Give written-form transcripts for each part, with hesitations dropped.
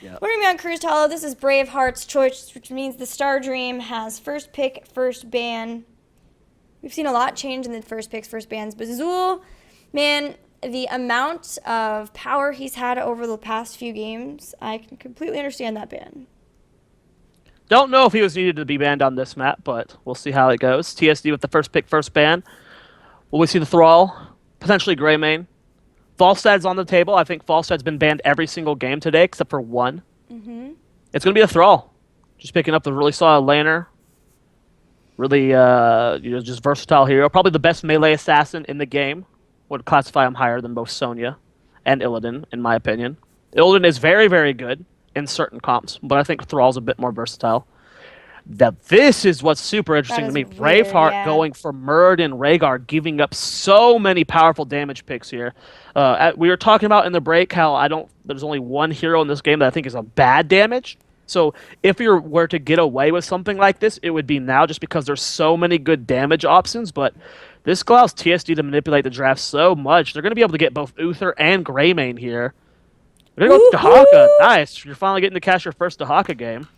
Yeah. We're going to be on Cruise to Hollow. This is Braveheart's choice, which means the Star Dream has first pick, first ban. We've seen a lot change in the first picks, first bans. But Zool, man, the amount of power he's had over the past few games, I can completely understand that ban. Don't know if he was needed to be banned on this map, but we'll see how it goes. TSD with the first pick, first ban. Will we see the Thrall? Potentially Greymane. Falstad's on the table. I think Falstad's been banned every single game today except for one. It's going to be a Thrall. Just picking up the really solid laner. Really, just versatile hero. Probably the best melee assassin in the game. Would classify him higher than both Sonya and Illidan, in my opinion. Illidan is very, very good in certain comps, but I think Thrall's a bit more versatile. Now, this is what's super That interesting to is me. weird, Braveheart yeah. going for Murd and Rhaegar, giving up so many powerful damage picks here. We were talking about in the break how there's only one hero in this game that I think is a bad damage. So if you were to get away with something like this, it would be now just because there's so many good damage options. But this allows TSD to manipulate the draft so much. They're going to be able to get both Uther and Greymane here. They're going to go with Dahaka. Woohoo! Nice. You're finally getting to cash your first Dahaka game.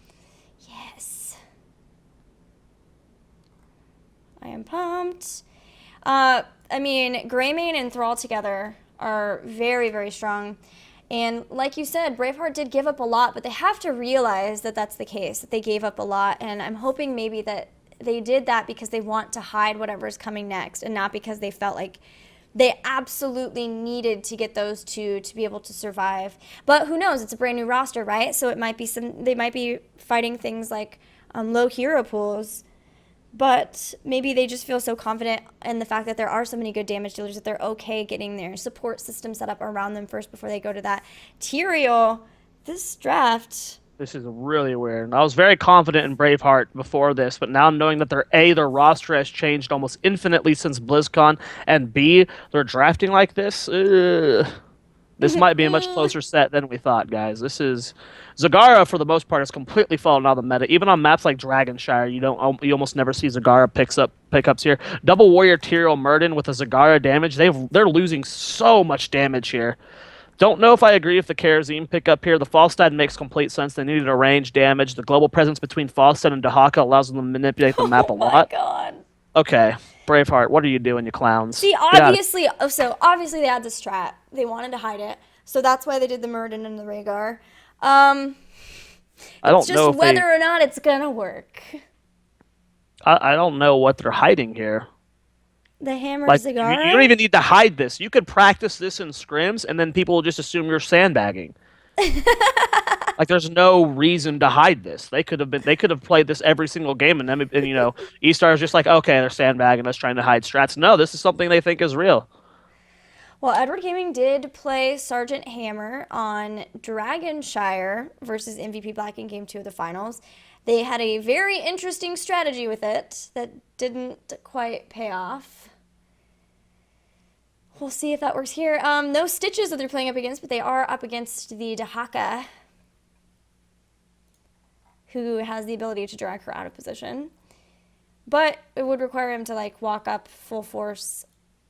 Yes. I am pumped. I mean, Greymane and Thrall together are very, very strong. And like you said, Braveheart did give up a lot, but they have to realize that that's the case, that they gave up a lot. And I'm hoping maybe that they did that because they want to hide whatever's coming next and not because they felt like they absolutely needed to get those two to be able to survive. But who knows? It's a brand new roster, right? So it might be they might be fighting things like low hero pools. But maybe they just feel so confident in the fact that there are so many good damage dealers that they're okay getting their support system set up around them first before they go to that. Tyrael, this draft. This is really weird. I was very confident in Braveheart before this, but now knowing that their roster has changed almost infinitely since BlizzCon, and B, they're drafting like this, this might be a much closer set than we thought, guys. This is Zagara for the most part has completely fallen out of the meta. Even on maps like Dragonshire, you almost never see Zagara pickups here. Double Warrior Tyrael Murden with a Zagara damage. They're losing so much damage here. Don't know if I agree with the Karazim pickup here. The Falstad makes complete sense. They needed a range damage. The global presence between Falstad and Dahaka allows them to manipulate the map a Oh my lot. god. Okay, Braveheart, what are you doing, you clowns? See, Get out of obviously they had the strat. They wanted to hide it. So that's why they did the Murden and the Rhaegar. I It's don't know just if whether or not it's gonna work. I don't know what they're hiding here. The Hammer Like, you don't Zagara? even need to hide this. You could practice this in scrims, and then people will just assume you're sandbagging. Like, there's no reason to hide this. They could have played this every single game, and then E-Star is just like, okay, they're sandbagging us, trying to hide strats. No, this is something they think is real. Well, Edward Gaming did play Sergeant Hammer on Dragonshire versus MVP Black in Game 2 of the finals. They had a very interesting strategy with it that didn't quite pay off. We'll see if that works here. No Stitches that they're playing up against, but they are up against the Dahaka, who has the ability to drag her out of position. But it would require him to like walk up full force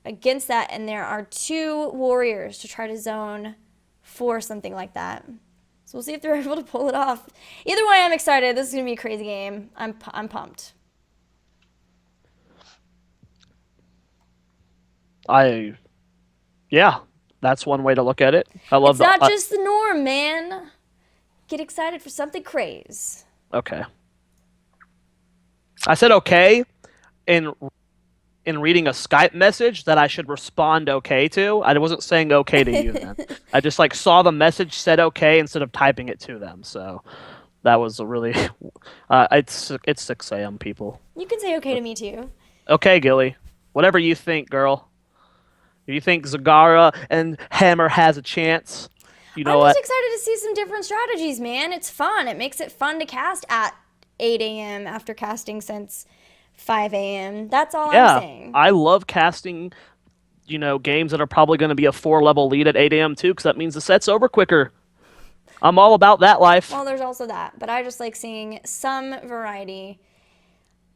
against that, and there are two warriors to try to zone for something like that. So we'll see if they're able to pull it off. Either way, I'm excited. This is going to be a crazy game. I'm pumped. Yeah, that's one way to look at it. I love It's not just the norm, man. Get excited for something crazy. Okay. I said okay in reading a Skype message that I should respond okay to. I wasn't saying okay to you then. I just saw the message, said okay instead of typing it to them. So that was a really it's 6 a.m. people. You can say okay to me too. Okay, Gilly. Whatever you think, girl. If you think Zagara and Hammer has a chance, you know I'm just what? excited to see some different strategies, man. It's fun. It makes it fun to cast at 8 a.m. after casting since 5 a.m. That's all I'm saying. I love casting, games that are probably going to be a 4-level lead at 8 a.m. too, because that means the set's over quicker. I'm all about that life. Well, there's also that, but I just like seeing some variety.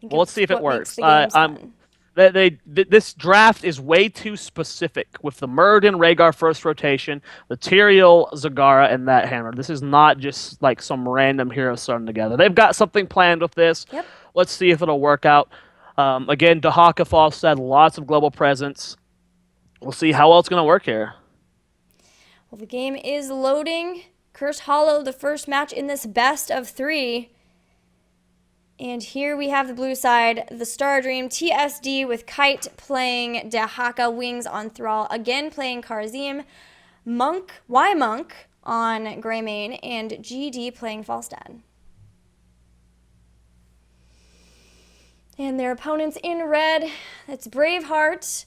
Well, let's see if it works. Makes the games fun. This draft is way too specific with the Muradin Rhaegar first rotation, the Tyrael Zagara, and that hammer. This is not just like some random heroes thrown together. They've got something planned with this. Yep. Let's see if it'll work out. Again, Dahaka Falstad, lots of global presence. We'll see how well it's going to work here. Well, the game is loading. Cursed Hollow, the first match in this best of 3. And here we have the blue side, the Star Dream, TSD with Kite playing Dahaka, Wings on Thrall, again playing Karzim, Monk, Monk on Greymane, and GD playing Falstad. And their opponents in red, it's Braveheart.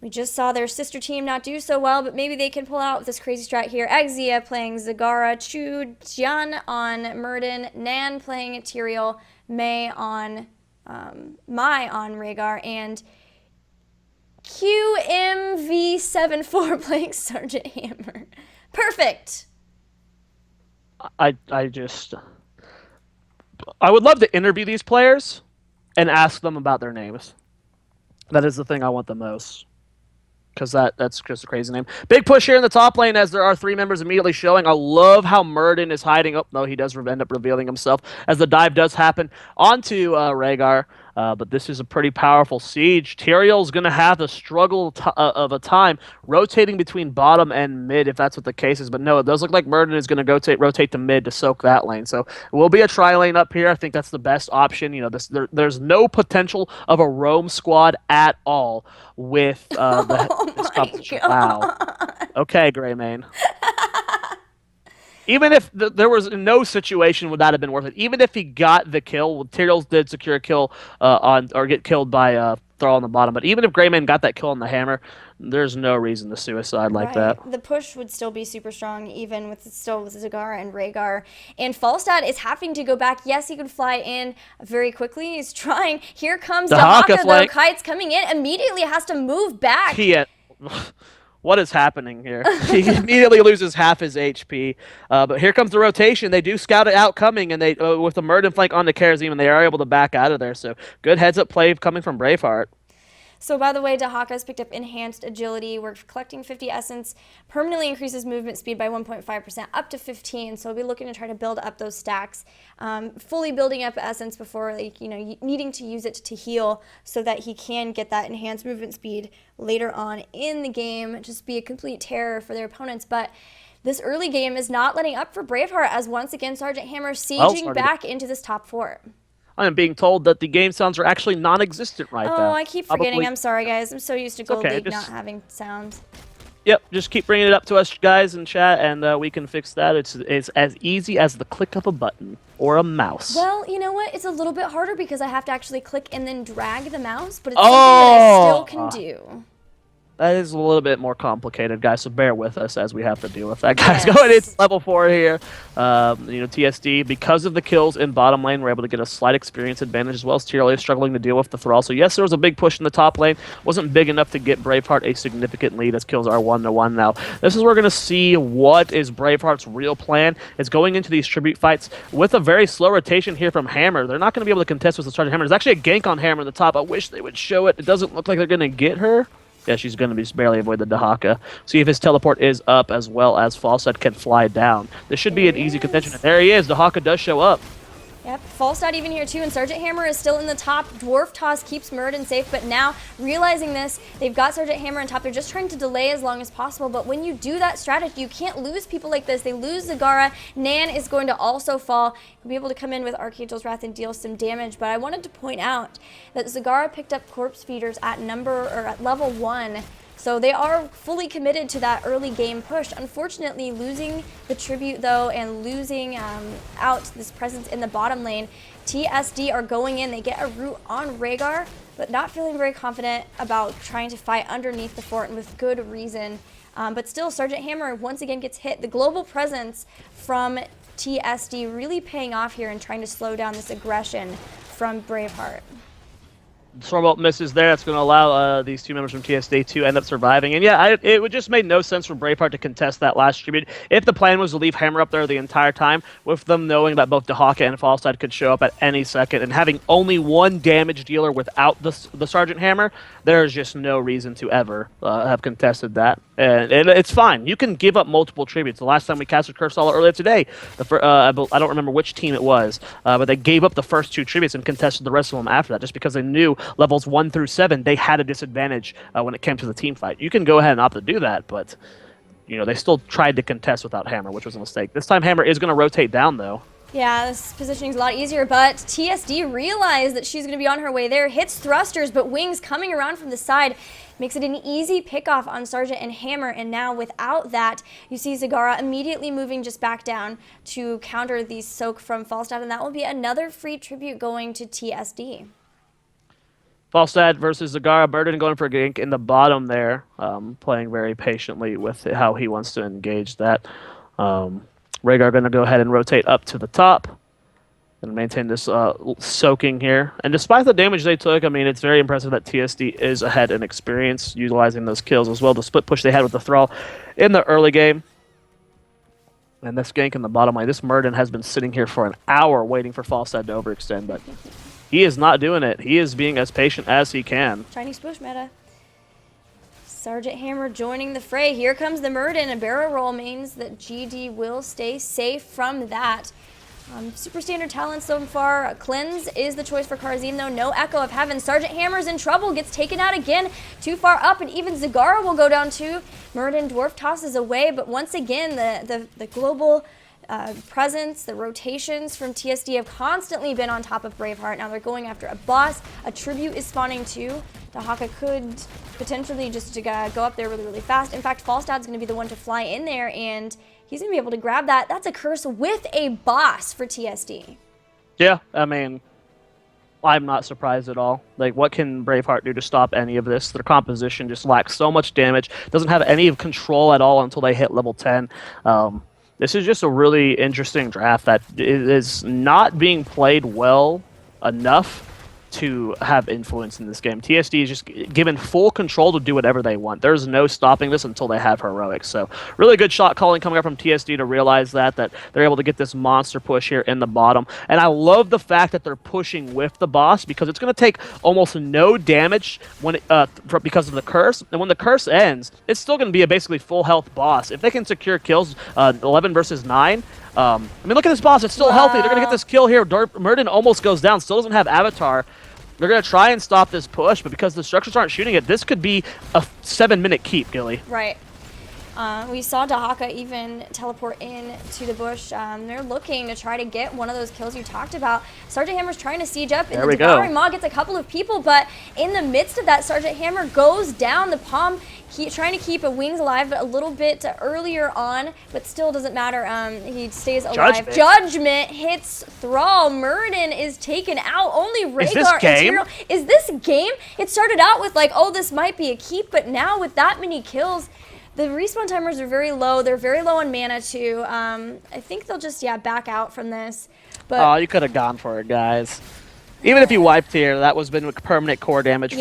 We just saw their sister team not do so well, but maybe they can pull out with this crazy strat here. Exia playing Zagara, Chu Jian on Muradin, Nan playing Tyrael, Mai on Rhaegar, and QMV74 playing Sergeant Hammer. Perfect. I would love to interview these players and ask them about their names. That is the thing I want the most. Because that's just a crazy name. Big push here in the top lane as there are 3 members immediately showing. I love how Muradin is hiding. Oh, no, he does end up revealing himself as the dive does happen onto Rhaegar. But this is a pretty powerful siege. Tyrael's going to have the struggle of a time rotating between bottom and mid, if that's what the case is. But no, it does look like Muradin is going to rotate to mid to soak that lane. So it will be a tri lane up here. I think that's the best option. You know, there's no potential of a roam squad at all with this competition. Wow. Okay, Greymane. Even if there was no situation would that have been worth it. Even if he got the kill, Tyrael did secure a kill or get killed by Thrall on the bottom. But even if Greymane got that kill on the hammer, there's no reason to suicide like that. The push would still be super strong, even with Zagara and Rhaegar. And Falstad is having to go back. Yes, he could fly in very quickly. He's trying. Here comes Dahaka, though. Kite's coming in. Immediately has to move back. What is happening here? He immediately loses half his HP. But here comes the rotation. They do scout it out coming, and they with the Muradin flank on the Karazim, and they are able to back out of there. So good heads-up play coming from Braveheart. So, by the way, Dahaka has picked up Enhanced Agility. We're collecting 50 Essence, permanently increases movement speed by 1.5% up to 15. So, we'll be looking to try to build up those stacks, fully building up Essence before, needing to use it to heal so that he can get that enhanced movement speed later on in the game. Just be a complete terror for their opponents. But this early game is not letting up for Braveheart as once again Sergeant Hammer sieging back into this top 4. I am being told that the game sounds are actually non-existent right now. Oh, I keep forgetting. I'm sorry, guys. I'm so used to Gold League not having sounds. Yep, just keep bringing it up to us, guys, in chat, and we can fix that. It's as easy as the click of a button or a mouse. Well, you know what? It's a little bit harder because I have to actually click and then drag the mouse, but it's something that I still can do. That is a little bit more complicated, guys, so bear with us as we have to deal with that, guys. Yes. Going into level 4 here. TSD, because of the kills in bottom lane, we're able to get a slight experience advantage as well as Tyrael is struggling to deal with the Thrall. So yes, there was a big push in the top lane. Wasn't big enough to get Braveheart a significant lead as kills are 1-1 now. This is where we're going to see what is Braveheart's real plan. Is going into these tribute fights with a very slow rotation here from Hammer. They're not going to be able to contest with the Sergeant Hammer. There's actually a gank on Hammer in the top. I wish they would show it. It doesn't look like they're going to get her. Yeah, she's going to be barely avoid the Dahaka. See if his teleport is up as well as Falstad can fly down. This should be an easy contention. And there he is. Dahaka does show up. Yep, Falstad even here too, and Sergeant Hammer is still in the top. Dwarf Toss keeps Muradin safe, but now realizing this, they've got Sergeant Hammer on top. They're just trying to delay as long as possible, but when you do that strategy, you can't lose people like this. They lose Zagara. Nan is going to also fall. He'll be able to come in with Archangel's Wrath and deal some damage, but I wanted to point out that Zagara picked up Corpse Feeders at level 1. So they are fully committed to that early game push. Unfortunately, losing the tribute though and losing out this presence in the bottom lane, TSD are going in. They get a root on Rhaegar, but not feeling very confident about trying to fight underneath the fort, and with good reason. But still, Sergeant Hammer once again gets hit. The global presence from TSD really paying off here and trying to slow down this aggression from Braveheart. Stormbolt misses there. That's going to allow these two members from TSD to end up surviving. And yeah, it would just made no sense for Braveheart to contest that last tribute. If the plan was to leave Hammer up there the entire time, with them knowing that both Dahaka and Falstad could show up at any second, and having only one damage dealer without the Sergeant Hammer, there's just no reason to ever have contested that. And it's fine. You can give up multiple tributes. The last time we casted Curse Sala earlier today, I don't remember which team it was, but they gave up the first two tributes and contested the rest of them after that, just because they knew levels 1 through 7 they had a disadvantage when it came to the team fight. You can go ahead and opt to do that, but they still tried to contest without Hammer, which was a mistake. This time Hammer is going to rotate down though. Yeah, this positioning's a lot easier, but TSD realized that she's going to be on her way there. Hits thrusters, but Wings coming around from the side makes it an easy pickoff on Sergeant and Hammer, and now without that, you see Zagara immediately moving just back down to counter the soak from Falstad, and that will be another free tribute going to TSD. Falstad versus Zagara. Burden going for a gank in the bottom there, playing very patiently with how he wants to engage that. Rhaegar going to go ahead and rotate up to the top and maintain this soaking here. And despite the damage they took, I mean, it's very impressive that TSD is ahead in experience, utilizing those kills as well. The split push they had with the Thrall in the early game. And this gank in the bottom lane. This Murden has been sitting here for an hour waiting for Falstad to overextend, but he is not doing it. He is being as patient as he can. Chinese push meta. Sergeant Hammer joining the fray. Here comes the Murden. A barrel roll means that GD will stay safe from that. Super standard talent so far. Cleanse is the choice for Karzim, though. No Echo of Heaven. Sergeant Hammer's in trouble. Gets taken out again. Too far up, and even Zagara will go down too. Murden Dwarf tosses away, but once again, the global presence, the rotations from TSD have constantly been on top of Braveheart. Now they're going after a boss. A tribute is spawning too. Dahaka could potentially just go up there really, really fast. In fact, Falstad's going to be the one to fly in there, and he's going to be able to grab that. That's a curse with a boss for TSD. Yeah, I mean, I'm not surprised at all. Like, what can Braveheart do to stop any of this? Their composition just lacks so much damage. Doesn't have any control at all until they hit level 10. This is just a really interesting draft that is not being played well enough to have influence in this game. TSD is just given full control to do whatever they want. There's no stopping this until they have heroics. So really good shot calling coming up from TSD to realize that they're able to get this monster push here in the bottom. And I love the fact that they're pushing with the boss, because it's going to take almost no damage when because of the curse. And when the curse ends, it's still going to be a basically full health boss. If they can secure kills 11 versus 9, I mean, look at this boss. It's still healthy. They're going to get this kill here. Murden almost goes down. Still doesn't have Avatar. They're going to try and stop this push, but because the structures aren't shooting it, this could be a 7-minute keep, Gilly. Right. We saw Dahaka even teleport in to the bush. They're looking to try to get one of those kills you talked about. Sergeant Hammer's trying to siege up, and the Devouring Maw gets a couple of people, but in the midst of that, Sergeant Hammer goes down. The Palm trying to keep Wings alive a little bit earlier on, but still doesn't matter. He stays alive. Judgment hits Thrall. Murden is taken out. Only Rhaegar is this game? Is this game? It started out with like, oh, this might be a keep, but now with that many kills, the respawn timers are very low. They're very low on mana too. I think they'll just back out from this. But oh, you could have gone for it, guys. Even if you wiped here, that was been permanent core damage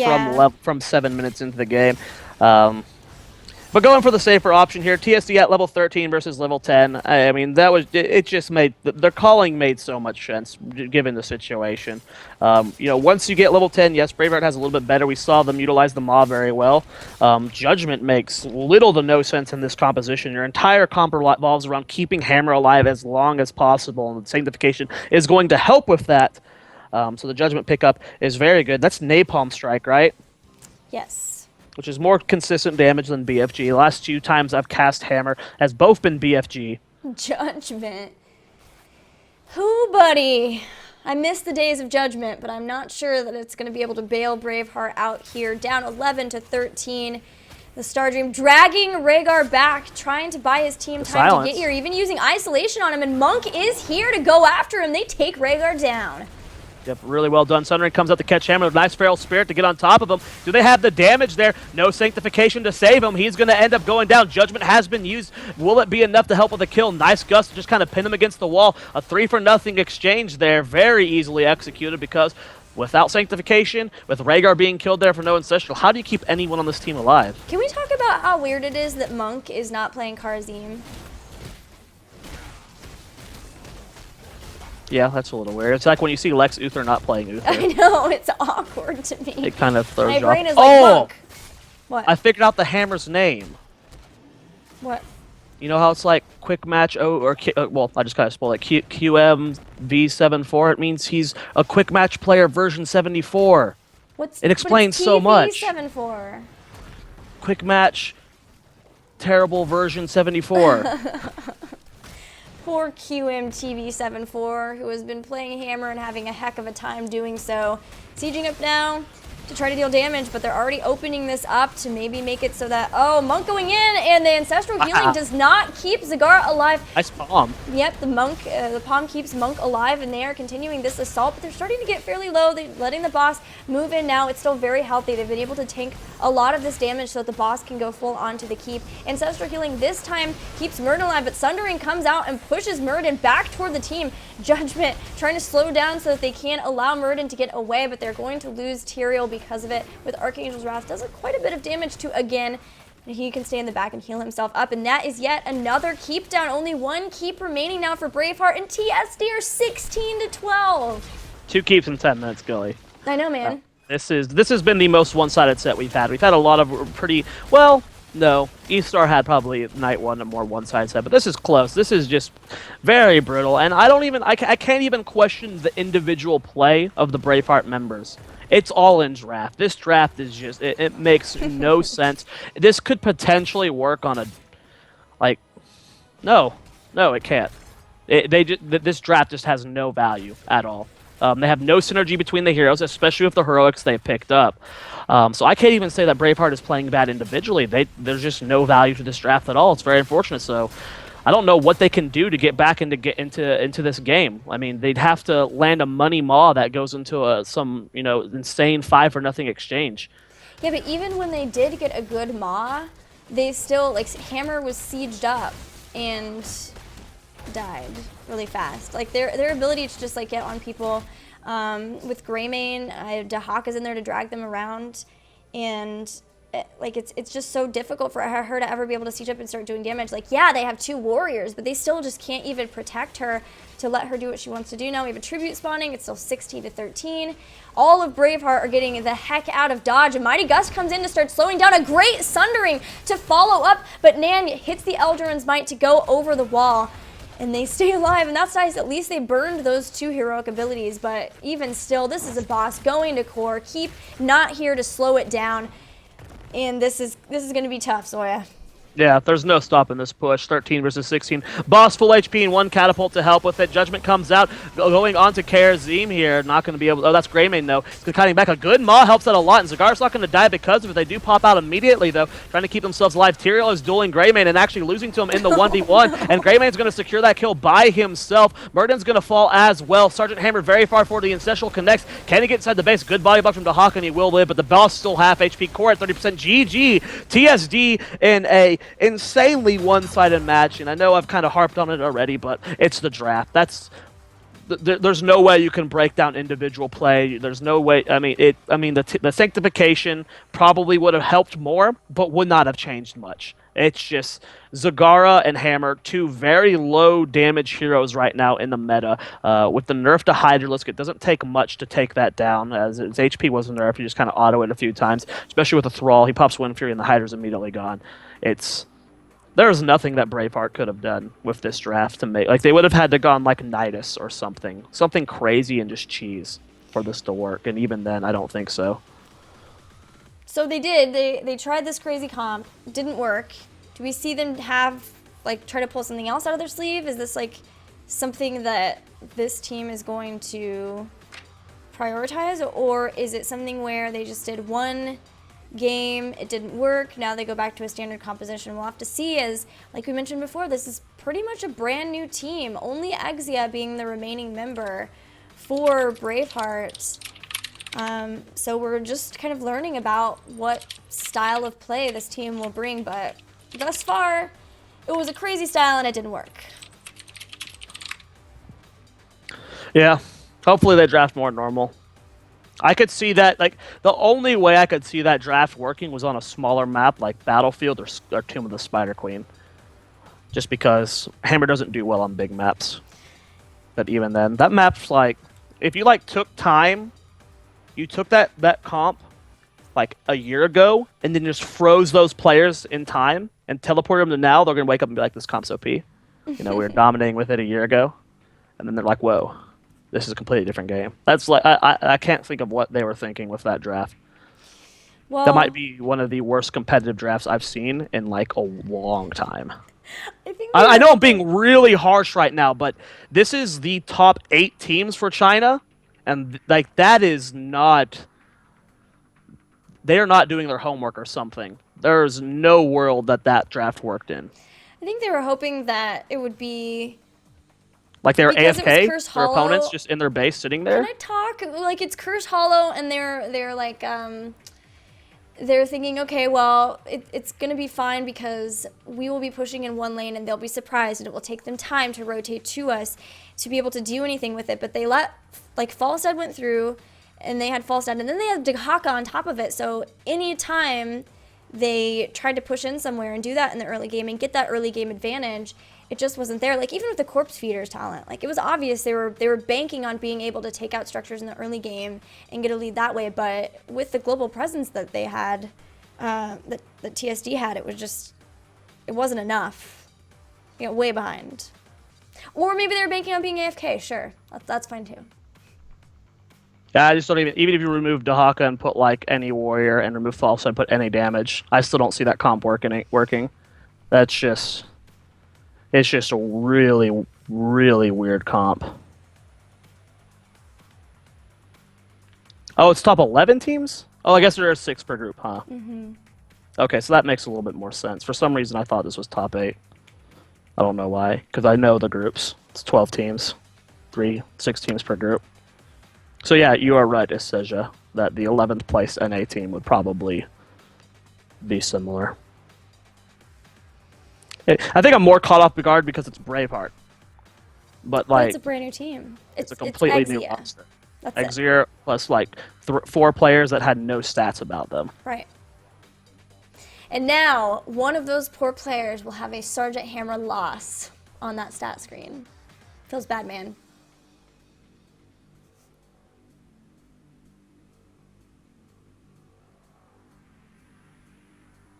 from 7 minutes into the game. But going for the safer option here, TSD at level 13 versus level 10. I mean, it just made their calling made so much sense given the situation. Once you get level 10, yes, Braveheart has a little bit better. We saw them utilize the Maw very well. Judgment makes little to no sense in this composition. Your entire comp revolves around keeping Hammer alive as long as possible, and Sanctification is going to help with that. So the Judgment pickup is very good. That's Napalm Strike, right? Yes. Which is more consistent damage than BFG. The last 2 times I've cast Hammer has both been BFG. Judgment. Who, buddy? I miss the days of Judgment, but I'm not sure that it's going to be able to bail Braveheart out here. Down 11 to 13. The Stardream dragging Rhaegar back, trying to buy his team time to get here, even using Isolation on him, and Monk is here to go after him. They take Rhaegar down. Yep, really well done. Sundering comes out to catch Hammer with nice Feral Spirit to get on top of him. Do they have the damage there? No Sanctification to save him. He's going to end up going down. Judgment has been used. Will it be enough to help with the kill? Nice Gust to just kind of pin him against the wall. A 3-for-0 exchange there. Very easily executed because without Sanctification, with Rhaegar being killed there for no Ancestral, how do you keep anyone on this team alive? Can we talk about how weird it is that Monk is not playing Karazim? Yeah, that's a little weird. It's like when you see Lex Uther not playing Uther. I know, it's awkward to me. It kind of throws My you off. brain is like, Oh! Monk. What? I figured out the hammer's name. What? You know how it's like quick match well, I just kind of spoiled it. QM V74. It means he's a quick match player version 74. What's It explains so much. TV74. Quick match, terrible version 74. Poor QMTV74, who has been playing Hammer and having a heck of a time doing so. Sieging up now to try to deal damage, but they're already opening this up to maybe make it so that, oh, Monk going in, and the Ancestral Healing does not keep Zagara alive. Nice palm. Yep, the palm keeps Monk alive, and they are continuing this assault, but they're starting to get fairly low. They're letting the boss move in now. It's still very healthy. They've been able to tank a lot of this damage so that the boss can go full on to the keep. Ancestral Healing this time keeps Murden alive, but Sundering comes out and pushes Murden back toward the team. Judgment trying to slow down so that they can't allow Murden to get away, but they're going to lose Tyrael because of it. With Archangel's Wrath, does quite a bit of damage to, again, he can stay in the back and heal himself up, and that is yet another keep down. Only one keep remaining now for Braveheart, and TSD are 16-12. 2 keeps in 10 minutes, Gilly. I know, man. This has been the most one-sided set we've had. We've had a lot of pretty, well, no, E-Star had probably night one a more one-sided set, but this is close. This is just very brutal, and I can't even question the individual play of the Braveheart members. It's all in draft. This draft is just, it makes no sense. This could potentially work on a, like, no, it can't. This draft just has no value at all. They have no synergy between the heroes, especially with the heroics they picked up. So I can't even say that Braveheart is playing bad individually. There's just no value to this draft at all. It's very unfortunate. So I don't know what they can do to get back into this game. I mean, they'd have to land a money maw that goes into some insane 5-0 exchange. Yeah, but even when they did get a good maw, they still, like, Hammer was sieged up and died really fast. Like, their ability to just, like, get on people with Greymane, Dahak is in there to drag them around, and like, it's just so difficult for her to ever be able to siege up and start doing damage. Like, yeah, they have 2 warriors, but they still just can't even protect her to let her do what she wants to do. Now we have a tribute spawning. It's still 16-13. All of Braveheart are getting the heck out of dodge, and Mighty Gust comes in to start slowing down. A great Sundering to follow up, but Nan hits the Eldarin's Might to go over the wall, and they stay alive, and that's nice. At least they burned those 2 heroic abilities, but even still, this is a boss going to core. Keep not here to slow it down. And this is going to be tough, Zoya. Yeah, there's no stopping this push. 13 versus 16. Boss full HP and 1 catapult to help with it. Judgment comes out, going on to Karazim here. Not going to be able to... Oh, that's Greymane, though. He's cutting back. A good maw helps out a lot, and Zagara's not going to die because of it. They do pop out immediately, though, trying to keep themselves alive. Tyrael is dueling Greymane and actually losing to him in the 1v1, and Greymane's going to secure that kill by himself. Murden's going to fall as well. Sergeant Hammer very far forward. The Ancestral connects. Can he get inside the base? Good body block from Dahak, and he will live, but the boss still half HP. Core at 30%. GG. TSD in a insanely one-sided match, and I know I've kind of harped on it already, but it's the draft. There's no way you can break down individual play. There's no way. The Sanctification probably would have helped more, but would not have changed much. It's just Zagara and Hammer, 2 very low damage heroes right now in the meta. With the nerf to Hydralisk, it doesn't take much to take that down, as his HP wasn't nerfed. He just kind of auto it a few times, especially with the Thrall. He pops Wind Fury and the Hydra's immediately gone. There's nothing that Braveheart could have done with this draft to make... Like, they would have had to gone like Nidus or something. Something crazy and just cheese for this to work, and even then, I don't think so. So they did. They tried this crazy comp. Didn't work. Do we see them have, like, try to pull something else out of their sleeve? Is this, like, something that this team is going to prioritize? Or is it something where they just did one game, it didn't work, now they go back to a standard composition? We'll have to see, as, like we mentioned before, this is pretty much a brand new team. Only Exia being the remaining member for Braveheart. So we're just kind of learning about what style of play this team will bring, but thus far, it was a crazy style and it didn't work. Yeah, hopefully they draft more normal. I could see that. Like the only way I could see that draft working was on a smaller map like Battlefield or Tomb of the Spider Queen. Just because Hammer doesn't do well on big maps. But even then, that map's like, if you like took time, you took that comp like a year ago, and then just froze those players in time and teleported them to now, they're gonna wake up and be like, "This comp's OP." You know, we were dominating with it a year ago, and then they're like, "Whoa, this is a completely different game." That's like I can't think of what they were thinking with that draft. That might Well, be one of the worst competitive drafts I've seen in like a long time. I think they I were know I'm hoping. being really harsh right now, but this is the top 8 teams for China, and like that is not. They are not doing their homework or something. There's no world that that draft worked in. I think they were hoping that it would be Like they're because it was AFK, Curse their opponents Hollow. just in their base sitting Can there. I talk? Like it's Curse Hollow, and they're like they're thinking, okay, well, it's gonna be fine because we will be pushing in one lane, and they'll be surprised, and it will take them time to rotate to us to be able to do anything with it. But they let like Falstad went through, and they had Falstad, and then they had Dehaka on top of it. So anytime they tried to push in somewhere and do that in the early game and get that early game advantage, it just wasn't there. Like even with the Corpse Feeders talent, like it was obvious they were banking on being able to take out structures in the early game and get a lead that way. But with the global presence that they had, that TSD had, it wasn't enough. You know, way behind. Or maybe they were banking on being AFK. Sure, that's fine too. Yeah, I just don't even if you remove Dahaka and put like any warrior and remove False and put any damage, I still don't see that comp working. That's just it's just a really, really weird comp. Oh, it's top 11 teams? Oh, I guess there are 6 per group, huh? Okay, so that makes a little bit more sense. For some reason, I thought this was top 8. I don't know why, because I know the groups. It's 12 teams, 6 teams per group. So yeah, you are right, Iseja, that the 11th place NA team would probably be similar. I think I'm more caught off guard because it's Braveheart. But But it's like, a brand new team. it's a completely new Exia. roster. That's it. Exir plus like 4 players that had no stats about them. Right. And now, one of those poor players will have a Sergeant Hammer loss on that stat screen. Feels bad, man.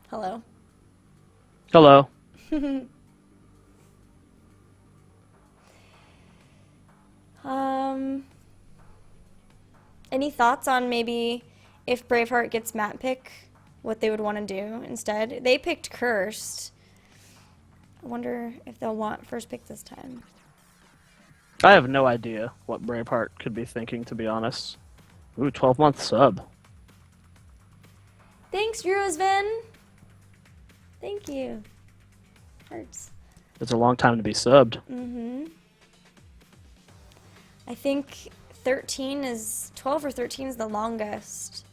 Hello? Hello. Um, any thoughts on maybe if Braveheart gets map pick, what they would want to do instead? They picked Cursed. I wonder if they'll want first pick this time. I have no idea what Braveheart could be thinking, to be honest. Ooh, 12-month sub. Thanks, Eurosven. Thank you. Hurts. It's a long time to be subbed. I think 12 or 13 is the longest.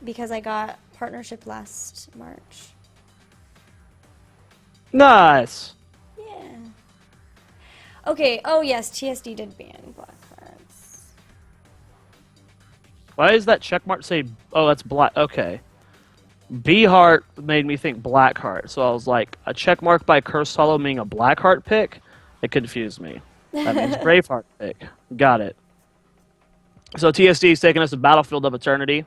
Because I got partnership last March. Nice. Yeah. Okay, oh yes, TSD did ban black cards. Why does that checkmark say? Oh, that's black. Okay. Bheart made me think Blackheart, so I was like, a checkmark by Curse Hollow being a Blackheart pick? It confused me. That means Braveheart pick. Got it. So TSD is taking us to Battlefield of Eternity.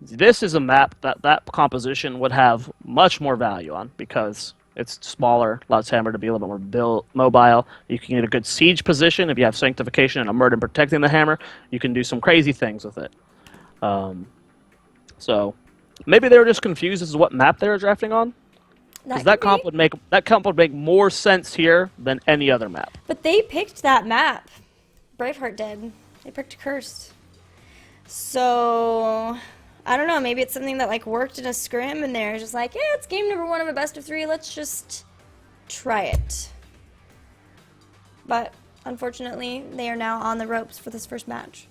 This is a map that composition would have much more value on because it's smaller, allows Hammer to be a little bit more mobile. You can get a good siege position if you have Sanctification and Emergent protecting the Hammer. You can do some crazy things with it. So maybe they were just confused as to what map they were drafting on. Because that comp would make more sense here than any other map. But they picked that map. Braveheart did. They picked Cursed. So I don't know, maybe it's something that like worked in a scrim and they're just like, yeah, it's game number 1 of a best of 3, let's just try it. But unfortunately, they are now on the ropes for this first match.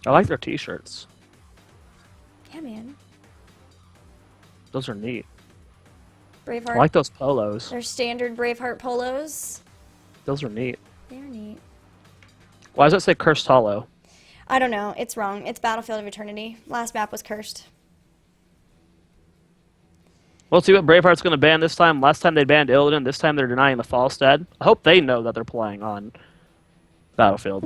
I like their t-shirts. Yeah, man. Those are neat. Braveheart. I like those polos. Their standard Braveheart polos. Those are neat. They're neat. Why does it say Cursed Hollow? I don't know. It's wrong. It's Battlefield of Eternity. Last map was cursed. We'll see what Braveheart's going to ban this time. Last time they banned Illidan. This time they're denying the Falstad. I hope they know that they're playing on Battlefield.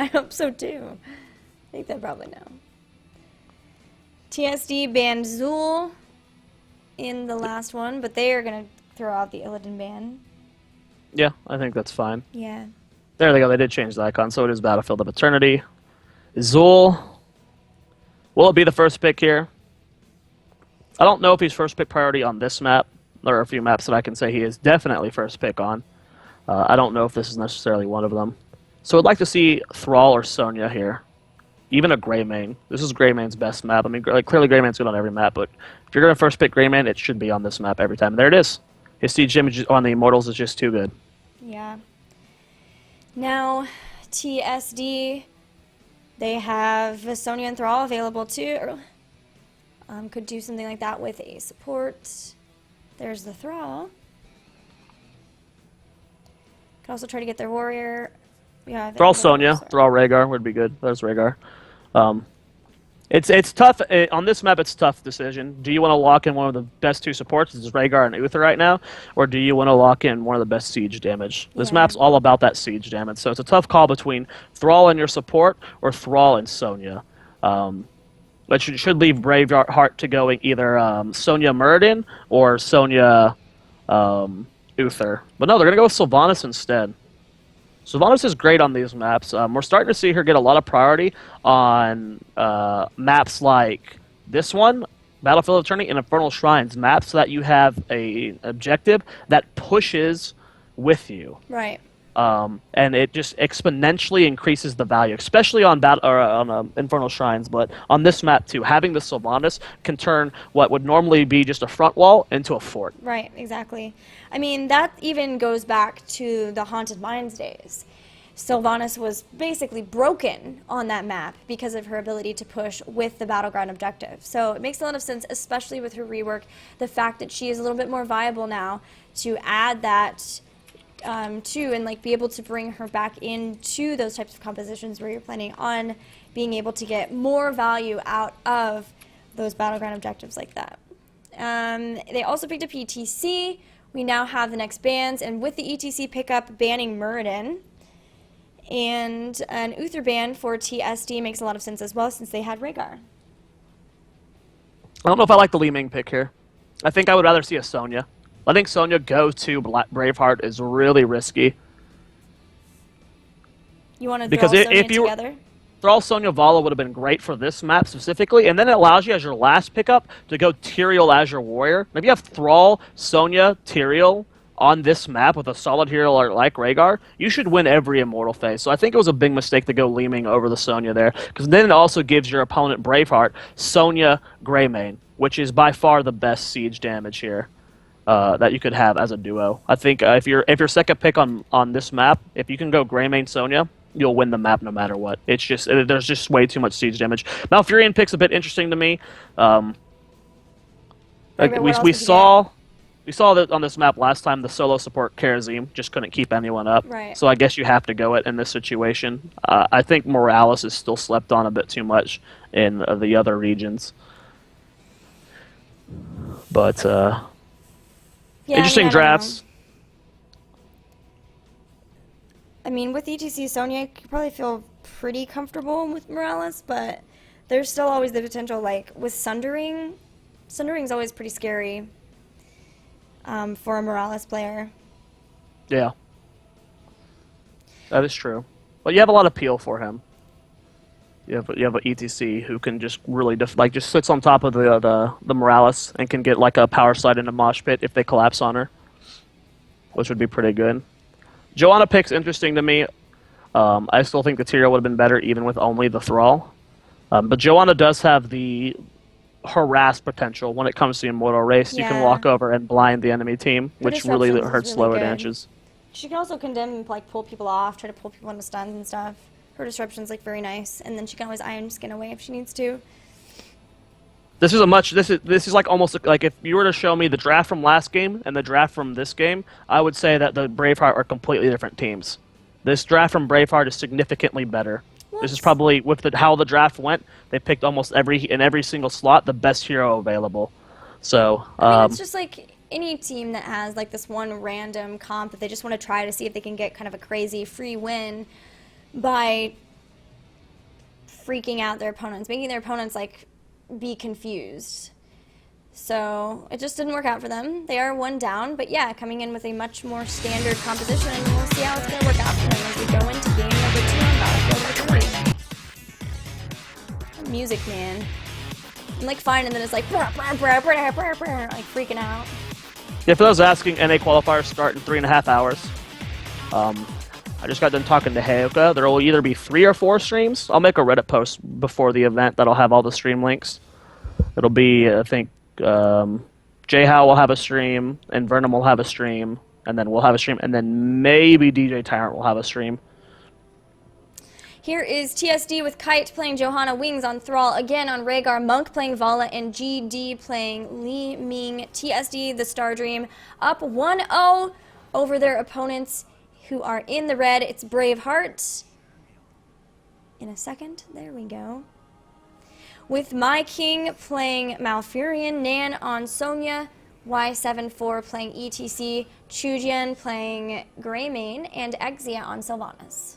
I hope so too. I think they probably know. TSD banned Zool in the last one, but they are going to throw out the Illidan ban. Yeah, I think that's fine. Yeah. There they go. They did change the icon, so it is Battlefield of Eternity. Zool. Will it be the first pick here? I don't know if he's first pick priority on this map. There are a few maps that I can say he is definitely first pick on. I don't know if this is necessarily one of them. So I'd like to see Thrall or Sonya here. Even a Greymane. This is Greymane's best map. I mean, like, clearly Greymane's good on every map, but if you're going to first pick Greymane, it should be on this map every time. There it is. His siege image on the Immortals is just too good. Yeah. Now, TSD, they have Sonya and Thrall available too. Could do something like that with a support. There's the Thrall. Could also try to get their warrior. Yeah, Thrall Sonya, Thrall Rhaegar would be good. There's Rhaegar. It's tough on this map. It's a tough decision. Do you want to lock in one of the best two supports, which is Rhaegar and Uther right now, or do you want to lock in one of the best siege damage? This map's all about that siege damage, so it's a tough call between Thrall and your support or Thrall and Sonya. But you should leave Braveheart to going either Sonya Muradin or Sonya Uther. But no, they're going to go with Sylvanas instead. Sylvanas is great on these maps. We're starting to see her get a lot of priority on maps like this one, Battlefield of Eternity, and Infernal Shrines, maps that you have a objective that pushes with you. Right. And it just exponentially increases the value, especially on Infernal Shrines, but on this map too. Having the Sylvanas can turn what would normally be just a front wall into a fort. Right, exactly. I mean, that even goes back to the Haunted Mines days. Sylvanas was basically broken on that map because of her ability to push with the battleground objective. So it makes a lot of sense, especially with her rework, the fact that she is a little bit more viable now to add that too, and like be able to bring her back into those types of compositions where you're planning on being able to get more value out of those battleground objectives like that. They also picked up ETC. We now have the next bans, and with the ETC pickup banning Muradin, and an Uther ban for TSD makes a lot of sense as well since they had Rhaegar. I don't know if I like the Li Ming pick here. I think I would rather see a Sonya. Letting Sonya go to Braveheart is really risky. You want to because draw Sonya if you together? Thrall Sonya Vala would have been great for this map specifically, and then it allows you as your last pickup to go Tyrael as your warrior. Maybe you have Thrall, Sonya, Tyrael on this map with a solid hero like Rhaegar. You should win every immortal phase. So I think it was a big mistake to go Li Ming over the Sonya there, because then it also gives your opponent Braveheart Sonya Greymane, which is by far the best siege damage here that you could have as a duo. I think if you're second pick on this map, if you can go Greymane Sonya, you'll win the map no matter what. It's just there's just way too much siege damage. Malfurion pick's a bit interesting to me. We saw that on this map last time. The solo support Karazim just couldn't keep anyone up. Right. So I guess you have to go it in this situation. I think Morales is still slept on a bit too much in the other regions. But interesting drafts. I mean, with ETC Sonya, you could probably feel pretty comfortable with Morales, but there's still always the potential, like, with Sundering. Sundering's always pretty scary for a Morales player. Yeah. That is true. But you have a lot of appeal for him. You have an ETC who can just really just sits on top of the Morales and can get like a power slide into Mosh Pit if they collapse on her, which would be pretty good. Joanna pick's interesting to me. I still think the Tyrael would have been better even with only the Thrall. But Joanna does have the harass potential when it comes to the Immortal Race. Yeah. You can walk over and blind the enemy team, Her which really disruptions is hurts really slower good. dashes. She can also condemn, like, pull people off, try to pull people into stuns and stuff. Her disruption's, like, very nice. And then she can always iron skin away if she needs to. This is a much this is like almost like if you were to show me the draft from last game and the draft from this game, I would say that the Braveheart are completely different teams. This draft from Braveheart is significantly better. This is Whoops. probably with how the draft went. They picked almost every single slot the best hero available. So I mean, it's just like any team that has like this one random comp that they just want to try to see if they can get kind of a crazy free win by freaking out their opponents, making their opponents like be confused. So it just didn't work out for them. They are one down, but yeah, coming in with a much more standard composition, and we'll see how it's going to work out for them as we go into game number 2 on Battlefield 3. Music, man. I'm like fine, and then it's like like freaking out. yeah, for those asking, NA qualifiers start in 3.5 hours. I just got done talking to Heyoka. There will either be 3 or 4 streams. I'll make a Reddit post before the event that'll have all the stream links. It'll be, I think, J-How will have a stream, and Vernum will have a stream, and then we'll have a stream, and then maybe DJ Tyrant will have a stream. Here is TSD with Kite playing Johanna, Wings on Thrall, again on Rhaegar, Monk playing Vala, and GD playing Li Ming. TSD, the Star Dream, up 1-0 over their opponents who are in the red. It's Braveheart. In a second, there we go. With My King playing Malfurion, Nan on Sonya, Y74 playing ETC, Chujian playing Greymane, and Exia on Sylvanas.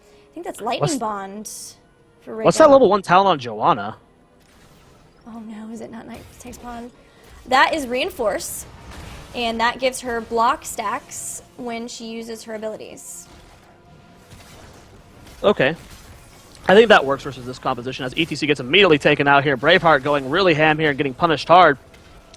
I think that's Lightning Bond for Rhaegar. What's that level 1 talent on Joanna? Oh no, is it not Night Takes Bond? That is Reinforce, and that gives her block stacks when she uses her abilities. Okay. I think that works versus this composition as ETC gets immediately taken out here. Braveheart going really ham here and getting punished hard.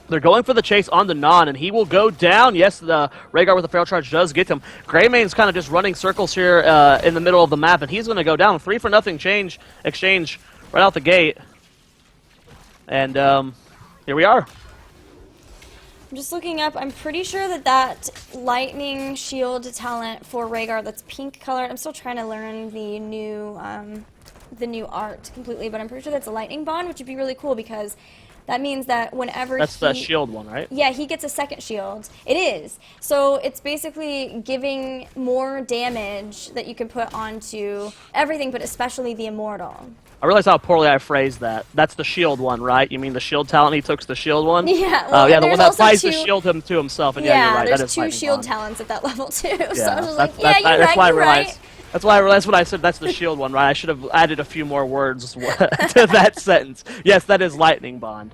They're going for the chase on the Non, and he will go down. Yes, the Rhaegar with the Feral Charge does get him. Greymane's kind of just running circles here in the middle of the map, and he's going to go down. 3-for-0 exchange right out the gate. And here we are. I'm just looking up. I'm pretty sure that that lightning shield talent for Rhaegar that's pink colored. I'm still trying to learn the new art completely, but I'm pretty sure that's a lightning bond, which would be really cool because that means that whenever that's the shield one, right? Yeah, he gets a second shield. It is. So it's basically giving more damage that you can put onto everything, but especially the immortal. I realize how poorly I phrased that. That's the shield one, right? You mean the shield talent he took the shield one? Yeah. Well, yeah, the one that applies the shield him to himself. And yeah, you're right. There's that is 2 shield bond. talents at that level too. Yeah, so I was just that's, like, yeah, you're right. You're right. That's why I realized when I said that's the shield one, right? I should have added a few more words to that sentence. Yes, that is Lightning Bond.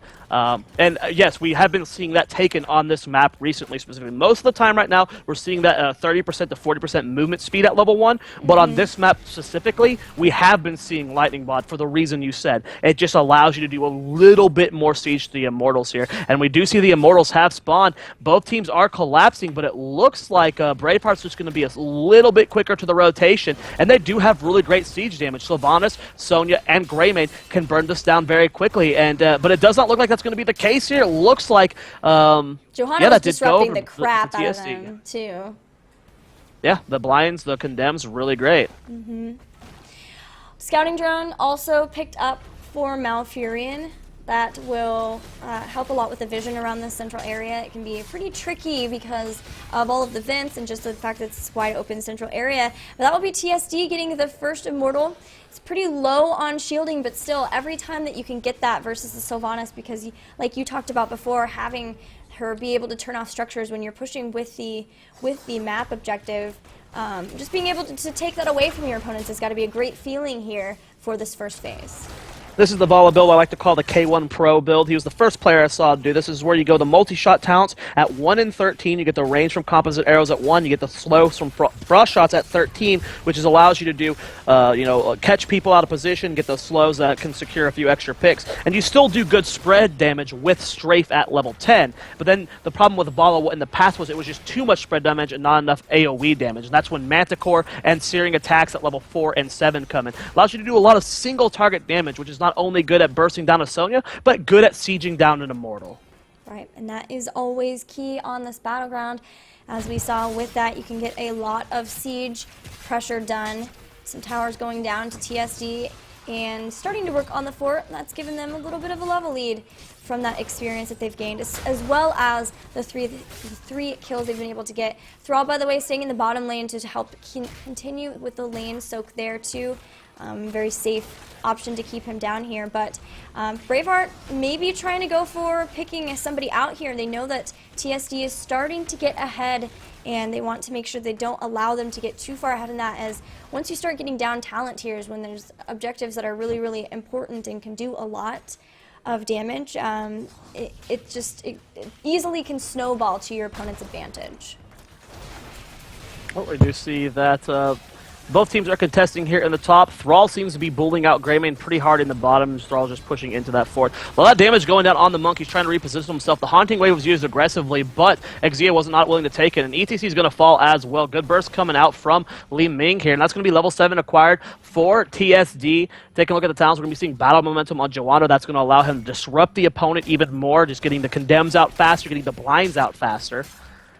And yes, we have been seeing that taken on this map recently, specifically. Most of the time right now, we're seeing that 30% to 40% movement speed at level 1. But on this map specifically, we have been seeing Lightning Bond for the reason you said. It just allows you to do a little bit more siege to the Immortals here. And we do see the Immortals have spawned. Both teams are collapsing, but it looks like Braveheart's just going to be a little bit quicker to the rotation. And they do have really great siege damage. Sylvanas, Sonya, and Greymane can burn this down very quickly. And but it does not look like that's going to be the case here. It looks like Johanna was disrupting the crap the out of TSD. them too. Yeah, the blinds, the condemns, really great. Scouting drone also picked up for Malfurion. That will help a lot with the vision around the central area. It can be pretty tricky because of all of the vents and just the fact that it's wide open central area. But that will be TSD getting the first Immortal. It's pretty low on shielding, but still, every time that you can get that versus the Sylvanas, because like you talked about before, having her be able to turn off structures when you're pushing with the map objective, just being able to take that away from your opponents has got to be a great feeling here for this first phase. This is the Vala build I like to call the K1 Pro build. He was the first player I saw do this. This is where you go the multi-shot talents at 1 and 13. You get the range from composite arrows at 1. You get the slow from frost shots at 13, which allows you to do, catch people out of position, get those slows that can secure a few extra picks. And you still do good spread damage with strafe at level 10. But then the problem with Vala in the past was it was just too much spread damage and not enough AoE damage. And that's when Manticore and Searing attacks at level 4 and 7 come in. Allows you to do a lot of single target damage, which is not only good at bursting down a Sonya, but good at sieging down an Immortal. Right, and that is always key on this battleground. As we saw with that, you can get a lot of siege pressure done. Some towers going down to TSD. and starting to work on the fort. That's given them a little bit of a level lead from that experience that they've gained, as well as the three kills they've been able to get. Thrall, by the way, staying in the bottom lane to help continue with the lane soak there too. Very safe option to keep him down here, but Braveheart maybe trying to go for picking somebody out here. They know that TSD is starting to get ahead, and they want to make sure they don't allow them to get too far ahead in that, as once you start getting down talent tiers, when there's objectives that are really, really important and can do a lot of damage, it easily can snowball to your opponent's advantage. Well, we do see that both teams are contesting here in the top. Thrall seems to be bullying out Greymane pretty hard in the bottom. Thrall just pushing into that fort. A lot of damage going down on the Monk. He's trying to reposition himself. The Haunting Wave was used aggressively, but Xia was not willing to take it, and ETC is going to fall as well. Good burst coming out from Li Ming here, and that's going to be level 7 acquired for TSD. Taking a look at the talents, we're going to be seeing battle momentum on Joanna. That's going to allow him to disrupt the opponent even more, just getting the condemns out faster, getting the blinds out faster.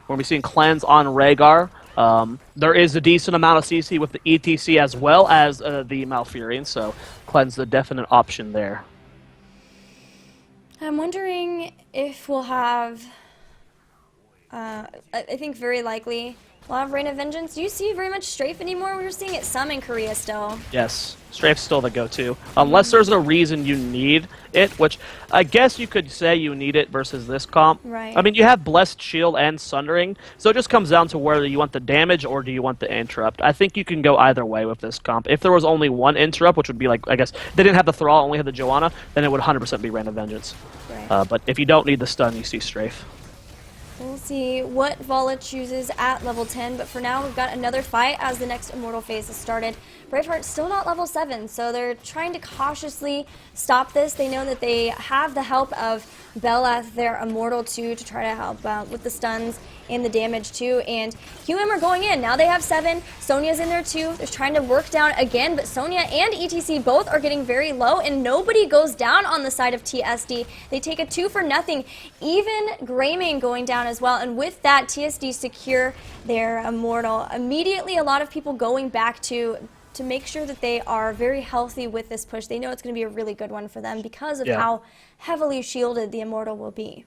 We're going to be seeing cleanse on Rhaegar. There is a decent amount of CC with the ETC as well as the Malfurion, so cleanse the definite option there. I'm wondering if we'll have, I think very likely, we'll have Reign of Vengeance. Do you see very much Strafe anymore? We were seeing it some in Korea still. Yes, Strafe's still the go-to. Unless there's a reason you need it, which I guess you could say you need it versus this comp. Right. I mean, you have Blessed Shield and Sundering, so it just comes down to whether you want the damage or do you want the interrupt. I think you can go either way with this comp. If there was only one interrupt, which would be like, I guess, they didn't have the Thrall, only had the Joanna, then it would 100% be Reign of Vengeance. Right. But if you don't need the stun, you see Strafe. We'll see what Vala chooses at level 10, but for now we've got another fight as the next Immortal phase has started. Braveheart's still not level 7, so they're trying to cautiously stop this. They know that they have the help of Bel'Ath, their Immortal too, to try to help out with the stuns and the damage too, and QM are going in. Now they have 7, Sonya's in there too. They're trying to work down again, but Sonya and ETC both are getting very low, and nobody goes down on the side of TSD. They take a 2 for nothing, even Greymane going down as well, and with that, TSD secure their Immortal. Immediately, a lot of people going back to make sure that they are very healthy with this push. They know it's going to be a really good one for them because of how heavily shielded the Immortal will be.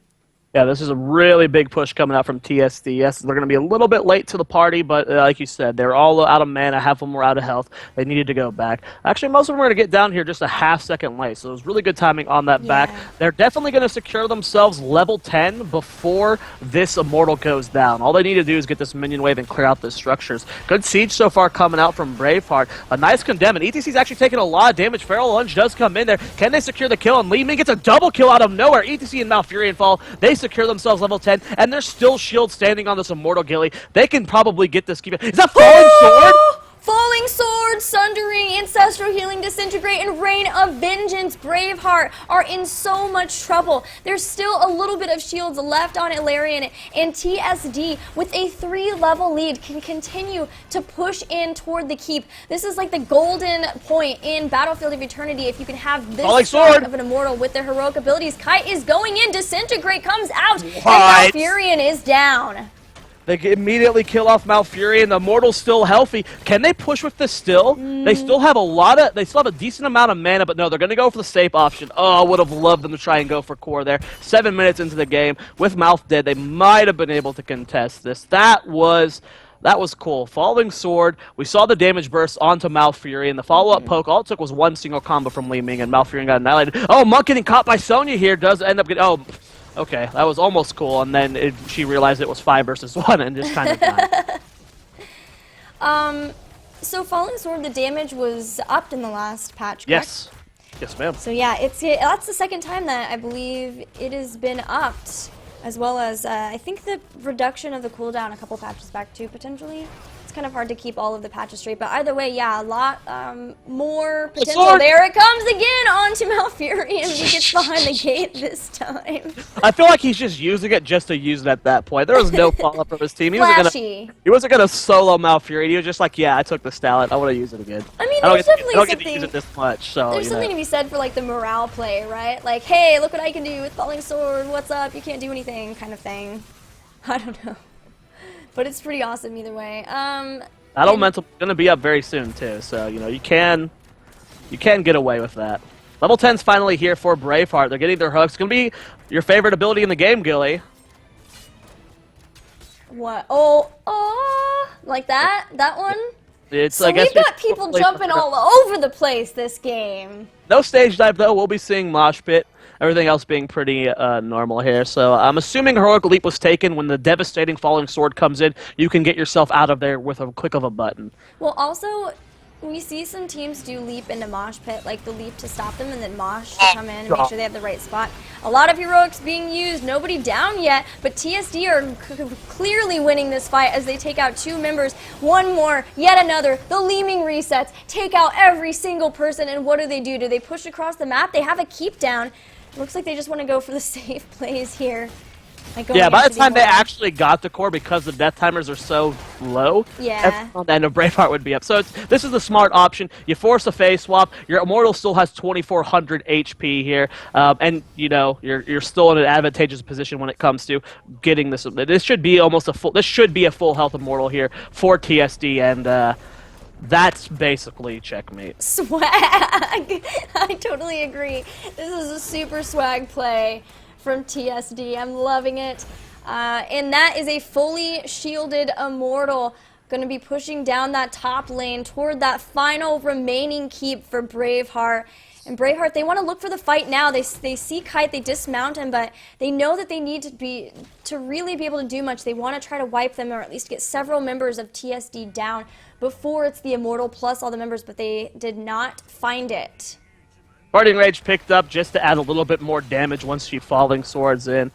Yeah, this is a really big push coming out from TSD. Yes, they're going to be a little bit late to the party, but like you said, they're all out of mana, half of them were out of health. They needed to go back. Actually, most of them are going to get down here just a half second late, so it was really good timing on that back. They're definitely going to secure themselves level 10 before this Immortal goes down. All they need to do is get this minion wave and clear out the structures. Good siege so far coming out from Braveheart. A nice condemn, and ETC's actually taking a lot of damage. Feral Lunge does come in there. Can they secure the kill? And Li Ming gets a double kill out of nowhere. ETC and Malfurion fall. They secure themselves level 10, and there's still shield standing on this Immortal Gilly. They can probably get this. Is that Falling Sword? Falling Sword, Sundering, Ancestral Healing, Disintegrate, and Reign of Vengeance. Braveheart are in so much trouble. There's still a little bit of shields left on Ilarion, and TSD, with a 3-level lead, can continue to push in toward the keep. This is like the golden point in Battlefield of Eternity if you can have this sort of an Immortal with their heroic abilities. Kite is going in, Disintegrate comes out, and Malfurion is down. They immediately kill off Malfurion. The Immortal's still healthy. Can they push with this still? They still have they still have a decent amount of mana, but no, they're going to go for the safe option. Oh, I would have loved them to try and go for core there. 7 minutes into the game, with Mouth dead, they might have been able to contest this. That was cool. Falling Sword. We saw the damage burst onto Malfurion. The follow-up poke, all it took was one single combo from Li Ming, and Malfurion got annihilated. Oh, Monk getting caught by Sonya here does end up getting... Oh, okay, that was almost cool, and then she realized it was 5 versus 1 and just kind of died. So Falling Sword, the damage was upped in the last patch, correct? Yes. Yes, ma'am. So yeah, that's the second time that I believe it has been upped, as well as I think the reduction of the cooldown a couple patches back too, potentially. It's kind of hard to keep all of the patches straight, but either way, yeah, a lot more potential. There it comes again onto Malfurion. He gets behind the gate this time. I feel like he's just using it just to use it at that point. There was no follow-up from his team. He wasn't gonna solo Malfurion. He was just like, yeah, I took the Stallet. I want to use it again. I mean, there's definitely I don't get to use it this much. So there's something to be said for like the morale play, right? Like, hey, look what I can do with Falling Sword. What's up? You can't do anything, kind of thing. I don't know. But it's pretty awesome either way. Battle Momentum's going to be up very soon, too. So, you know, you can You can't get away with that. Level 10's finally here for Braveheart. They're getting their hooks. It's going to be your favorite ability in the game, Gilly. What? Oh, like that? That one? It's, So I guess, we've got people jumping all over the place this game. no stage dive, though. We'll be seeing Mosh Pit. Everything else being pretty normal here. So I'm assuming Heroic Leap was taken. When the devastating Falling Sword comes in, you can get yourself out of there with a click of a button. Well, also, we see some teams do leap into Mosh Pit, like the leap to stop them and then Mosh to come in and make sure they have the right spot. A lot of heroics being used, nobody down yet, but TSD are clearly winning this fight as they take out 2 members. One more, yet another. The leaming resets, take out every single person, and what do? Do they push across the map? They have a keep down. Looks like they just want to go for the safe plays here. Yeah, by the time they actually got the core, because the death timers are so low, yeah, then a Braveheart would be up. So this is the smart option. You force a phase swap. Your Immortal still has 2,400 HP here, and you know you're still in an advantageous position when it comes to getting this. This should be almost a full. This should be a full health Immortal here for TSD, and that's basically checkmate. Swag. I totally agree. This is a super swag play from TSD. I'm loving it. And that is a fully shielded Immortal. Going to be pushing down that top lane toward that final remaining keep for Braveheart. And Braveheart, they want to look for the fight now. They see Kite, they dismount him, but they know that they need to really be able to do much. They want to try to wipe them or at least get several members of TSD down before it's the Immortal plus all the members, but they did not find it. Parting Rage picked up just to add a little bit more damage once she Falling Swords in.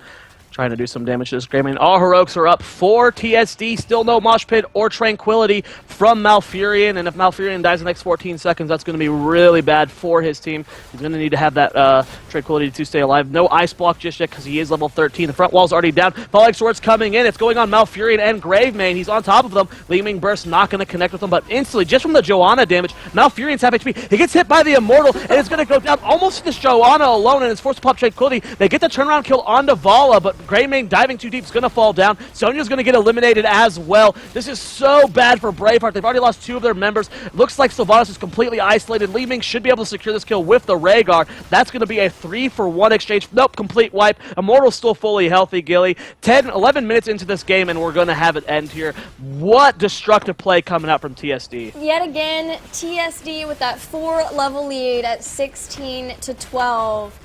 Trying to do some damage to this Greymane. All heroics are up for TSD. Still no Mosh Pit or Tranquility from Malfurion. And if Malfurion dies in the next 14 seconds, that's going to be really bad for his team. He's going to need to have that Tranquility to stay alive. No Ice Block just yet because he is level 13. The front wall's already down. Falling Sword's coming in. It's going on Malfurion and Greymane. He's on top of them. Leaming Burst not going to connect with them, but instantly, just from the Joanna damage, Malfurion's half HP. He gets hit by the Immortal, and it's going to go down almost to this Joanna alone, and it's forced to pop Tranquility. They get the turnaround kill onto Vala, but Greymane diving too deep is going to fall down. Sonya's going to get eliminated as well. This is so bad for Braveheart. They've already lost 2 of their members. Looks like Sylvanas is completely isolated. Leaming should be able to secure this kill with the Rhaegar. That's going to be a 3-for-1 exchange. Nope, complete wipe. Immortal's still fully healthy, Gilly. 11 minutes into this game, and we're going to have it end here. What destructive play coming out from TSD. Yet again, TSD with that 4-level lead at 16 to 12.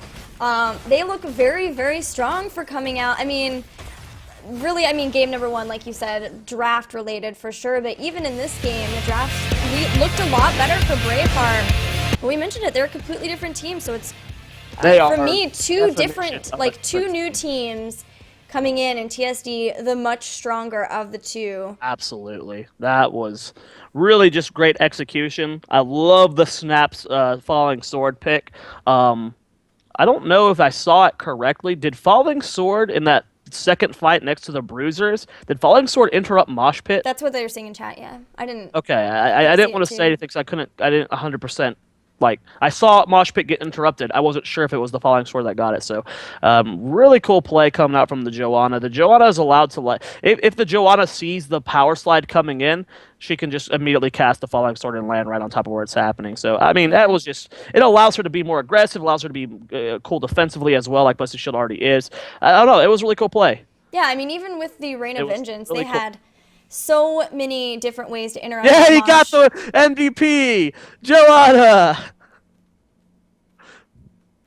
They look very, very strong for coming out. I mean, really, game number 1, like you said, draft related for sure, but even in this game, the draft looked a lot better for Braveheart. But we mentioned it, they're a completely different team, so it's, for me, 2 different, like 2 new teams coming in, and TSD, the much stronger of the 2. Absolutely. That was really just great execution. I love the Snaps Falling Sword pick. I don't know if I saw it correctly. Did Falling Sword in that second fight next to the Bruisers, did Falling Sword interrupt Mosh Pit? That's what they were saying in chat, yeah. I didn't. Okay, I didn't want to say anything because I didn't 100%. Like, I saw Mosh Pit get interrupted. I wasn't sure if it was the Falling Sword that got it. So, really cool play coming out from the Joanna. The Joanna is allowed to, if the Joanna sees the power slide coming in, she can just immediately cast the Falling Sword and land right on top of where it's happening. So, I mean, that was just, it allows her to be more aggressive, allows her to be cool defensively as well, like Blessed Shield already is. I don't know, it was a really cool play. Yeah, I mean, even with the Reign of Vengeance, really they had so many different ways to interact with Mosh. He got the MVP! Joanna!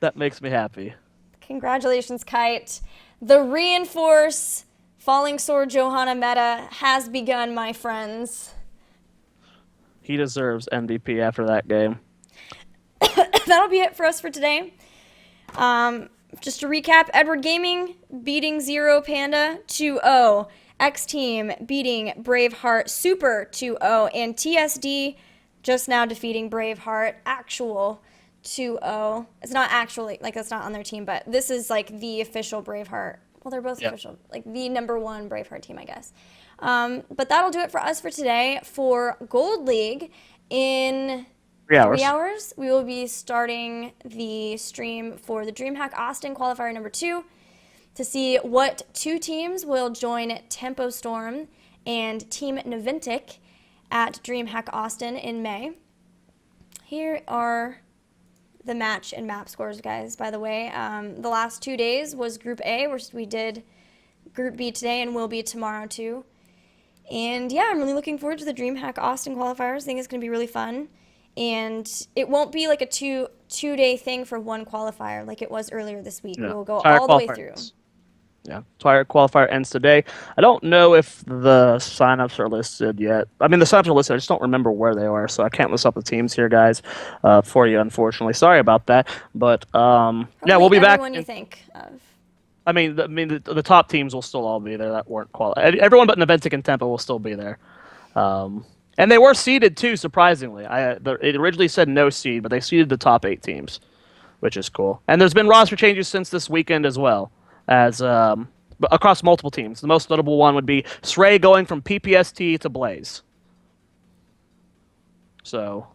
That makes me happy. Congratulations, Kite. The Reinforce Falling Sword Johanna meta has begun, my friends. He deserves MVP after that game. That'll be it for us for today. Just to recap, Edward Gaming beating Zero Panda 2-0. X Team beating Braveheart Super 2-0. And TSD just now defeating Braveheart actual 2-0. It's not actually, like, that's not on their team, but this is like the official Braveheart. Well, they're both official. Like the #1 Braveheart team, I guess. But that'll do it for us for today. For Gold League, in 3 hours, we will be starting the stream for the DreamHack Austin qualifier #2 to see what 2 teams will join Tempo Storm and Team Naventic at DreamHack Austin in May. Here are the match and map scores, guys, by the way. The last 2 days was Group A, where we did Group B today and will be tomorrow, too. And yeah, I'm really looking forward to the DreamHack Austin qualifiers. I think it's going to be really fun. And it won't be like a two-day thing for one qualifier like it was earlier this week. We Yeah. will go Entire all the way qualifier through. ends. Yeah. Entire qualifier ends today. I don't know if the signups are listed yet. I mean, the signups are listed. I just don't remember where they are, so I can't list up the teams here, guys, for you, unfortunately. Sorry about that. But yeah, we'll Probably be back. everyone you think of. The top teams will still all be there that weren't qualified. Everyone but Naventic and Tempo will still be there. And they were seeded too, surprisingly. It originally said no seed, but they seeded the top 8 teams, which is cool. And there's been roster changes since this weekend as well, as across multiple teams. The most notable one would be Sray going from PPST to Blaze. So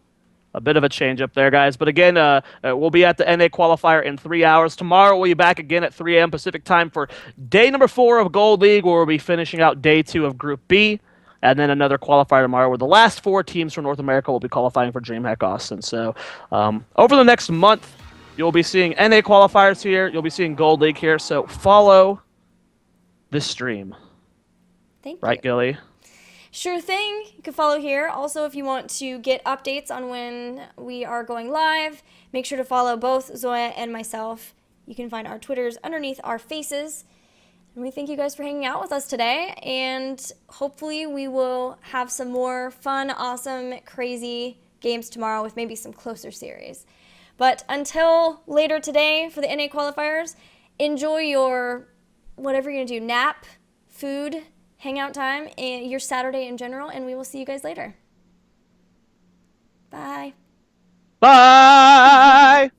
a bit of a change up there, guys. But again, we'll be at the NA qualifier in 3 hours. Tomorrow we'll be back again at 3 a.m. Pacific time for day number 4 of Gold League, where we'll be finishing out day 2 of Group B. And then another qualifier tomorrow where the last 4 teams from North America will be qualifying for DreamHack Austin. So over the next month, you'll be seeing NA qualifiers here. You'll be seeing Gold League here. So follow this stream. Thank Right, you. Gilly? Sure thing. You can follow here. Also, if you want to get updates on when we are going live, make sure to follow both Zoya and myself. You can find our Twitters underneath our faces. And we thank you guys for hanging out with us today. And hopefully we will have some more fun, awesome, crazy games tomorrow with maybe some closer series. But until later today for the NA qualifiers, enjoy your whatever you're going to do, nap, food, hangout time, and your Saturday in general. And we will see you guys later. Bye. Bye!